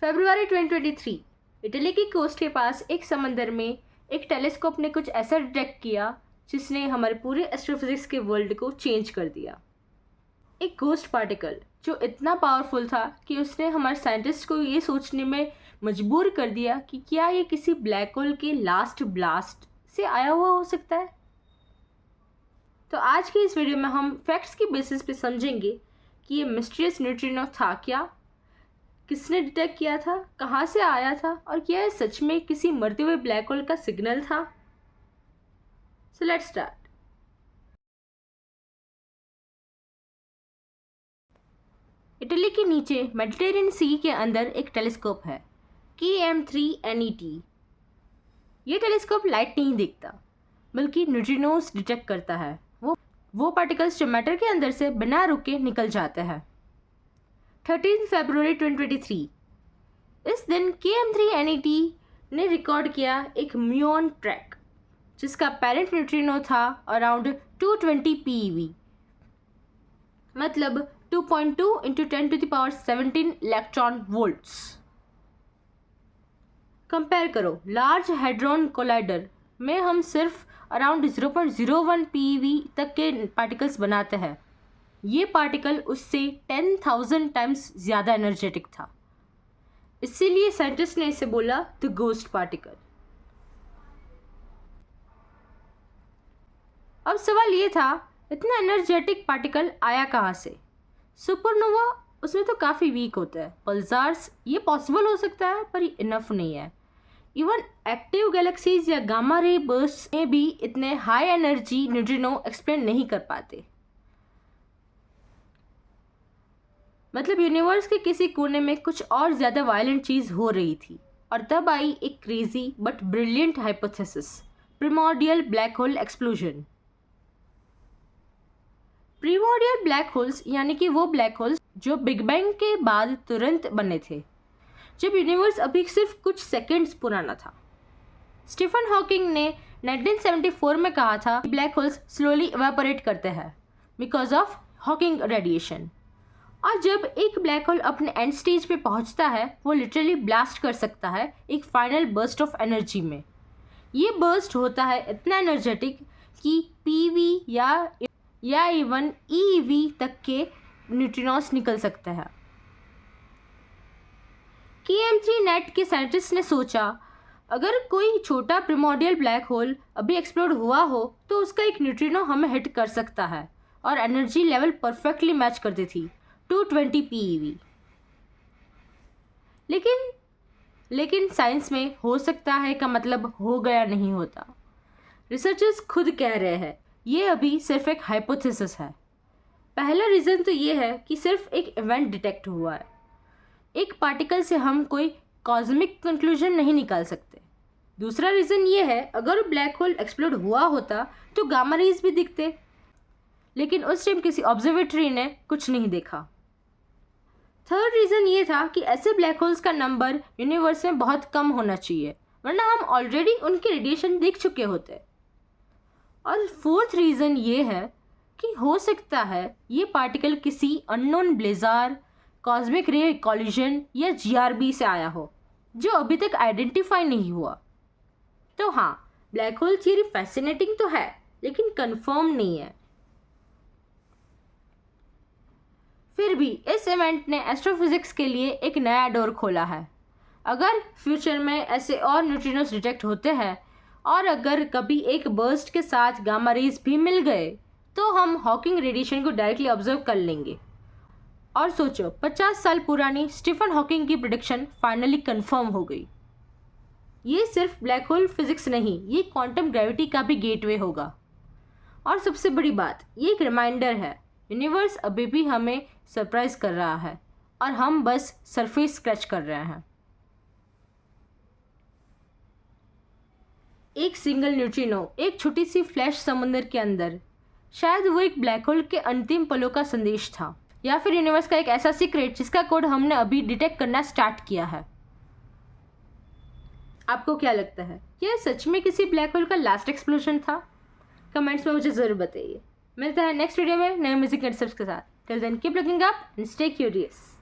फरवरी 2023 Italy की coast के पास एक समंदर में एक टेलीस्कोप ने कुछ ऐसा डिटेक्ट किया जिसने हमारे पूरे एस्ट्रोफिजिक्स के वर्ल्ड को चेंज कर दिया। एक गोस्ट पार्टिकल जो इतना पावरफुल था कि उसने हमारे साइंटिस्ट को ये सोचने में मजबूर कर दिया कि क्या ये किसी ब्लैक होल के लास्ट ब्लास्ट से आया हुआ हो सकता है। तो आज की इस वीडियो में हम फैक्ट्स की बेसिस पे समझेंगे कि ये मिस्टीरियस न्यूट्रिनो था क्या, किसने डिटेक्ट किया था, कहाँ से आया था और क्या ये सच में किसी मरते हुए ब्लैक होल का सिग्नल था। So let's start. इटली के नीचे मेडिटेरियन सी के अंदर एक टेलीस्कोप है KM3NET। ये टेलीस्कोप लाइट नहीं देखता बल्कि न्यूट्रिनोस डिटेक्ट करता है, वो पार्टिकल्स जो मैटर के अंदर से बिना रुके निकल जाते हैं। 13 फरवरी 2023 इस दिन KM3NET ने रिकॉर्ड किया एक म्यूऑन ट्रैक जिसका पेरेंट न्यूट्रिनो था अराउंड 220 PeV, मतलब 2.2 × 10⁻17 इलेक्ट्रॉन वोल्ट्स। कंपेयर करो, लार्ज हेड्रॉन कोलाइडर में हम सिर्फ अराउंड 0.01 PeV तक के पार्टिकल्स बनाते हैं। ये पार्टिकल उससे 10,000 टाइम्स ज़्यादा एनर्जेटिक था, इसीलिए साइंटिस्ट ने इसे बोला द गोस्ट पार्टिकल। अब सवाल ये था, इतना एनर्जेटिक पार्टिकल आया कहाँ से? सुपरनोवा उसमें तो काफ़ी वीक होता है, पल्सार्स ये पॉसिबल हो सकता है पर इनफ नहीं है। इवन एक्टिव गैलेक्सीज या गामा रे बर्स्ट में भी इतने हाई एनर्जी न्यूट्रिनो एक्सप्लेन नहीं कर पाते। मतलब यूनिवर्स के किसी कोने में कुछ और ज़्यादा वायलेंट चीज़ हो रही थी और तब आई एक crazy but brilliant hypothesis, primordial black hole explosion. Primordial black holes यानी कि वो ब्लैक होल्स जो बिग बैंग के बाद तुरंत बने थे, जब यूनिवर्स अभी सिर्फ कुछ सेकंड्स पुराना था। स्टीफन हॉकिंग ने 1974 में कहा था कि ब्लैक होल्स स्लोली इवेपोरेट करते हैं बिकॉज ऑफ हॉकिंग रेडिएशन, और जब एक ब्लैक होल अपने एंड स्टेज पे पहुंचता है वो लिटरली ब्लास्ट कर सकता है एक फाइनल बर्स्ट ऑफ एनर्जी में। ये बर्स्ट होता है इतना एनर्जेटिक कि PeV या इवन EeV तक के न्यूट्रिनोस निकल सकते हैं। KM3NET के साइंटिस्ट ने सोचा, अगर कोई छोटा प्रिमॉर्डियल ब्लैक होल अभी एक्सप्लोड हुआ हो तो उसका एक न्यूट्रिनो हमें हिट कर सकता है, और एनर्जी लेवल परफेक्टली मैच करती थी 220 PeV। लेकिन साइंस में हो सकता है का मतलब हो गया नहीं होता। रिसर्चर्स खुद कह रहे हैं ये अभी सिर्फ एक हाइपोथेसिस है। पहला रीज़न तो ये है कि सिर्फ एक इवेंट डिटेक्ट हुआ है, एक पार्टिकल से हम कोई कॉस्मिक कंक्लूजन नहीं निकाल सकते। दूसरा रीज़न ये है, अगर ब्लैक होल एक्सप्लोड हुआ होता तो गामा रेज भी दिखते, लेकिन उस टाइम किसी ऑब्जर्वेटरी ने कुछ नहीं देखा। थर्ड रीज़न ये था कि ऐसे ब्लैक होल्स का नंबर यूनिवर्स में बहुत कम होना चाहिए, वरना हम ऑलरेडी उनके रेडिएशन देख चुके होते। और फोर्थ रीज़न ये है कि हो सकता है ये पार्टिकल किसी अननोन ब्लेजार, कॉस्मिक रे कॉलिजन या GRB से आया हो जो अभी तक आइडेंटिफाई नहीं हुआ। तो हाँ, ब्लैक होल थियरी फैसिनेटिंग तो है लेकिन कंफर्म नहीं है। फिर भी इस इवेंट ने एस्ट्रोफिजिक्स के लिए एक नया डोर खोला है। अगर फ्यूचर में ऐसे और न्यूट्रिनोस डिटेक्ट होते हैं और अगर कभी एक बर्स्ट के साथ गामा रेज भी मिल गए तो हम हॉकिंग रेडिएशन को डायरेक्टली ऑब्जर्व कर लेंगे। और सोचो, 50 साल पुरानी स्टीफन हॉकिंग की प्रेडिक्शन फाइनली कंफर्म हो गई। ये सिर्फ ब्लैक होल फिजिक्स नहीं, ये क्वांटम ग्रेविटी का भी गेटवे होगा। और सबसे बड़ी बात, ये एक रिमाइंडर है, यूनिवर्स अभी भी हमें सरप्राइज कर रहा है और हम बस सरफेस स्क्रैच कर रहे हैं। एक सिंगल न्यूट्रिनो, एक छोटी सी फ्लैश समुद्र के अंदर, शायद वो एक ब्लैक होल के अंतिम पलों का संदेश था, या फिर यूनिवर्स का एक ऐसा सीक्रेट जिसका कोड हमने अभी डिटेक्ट करना स्टार्ट किया है। आपको क्या लगता है, क्या सच में किसी ब्लैक होल का लास्ट एक्सप्लोजन था? कमेंट्स में मुझे ज़रूर बताइए। मिलता है नेक्स्ट वीडियो में नए म्यूजिक कंसेप्ट्स के साथ। Till then keep looking up and stay curious.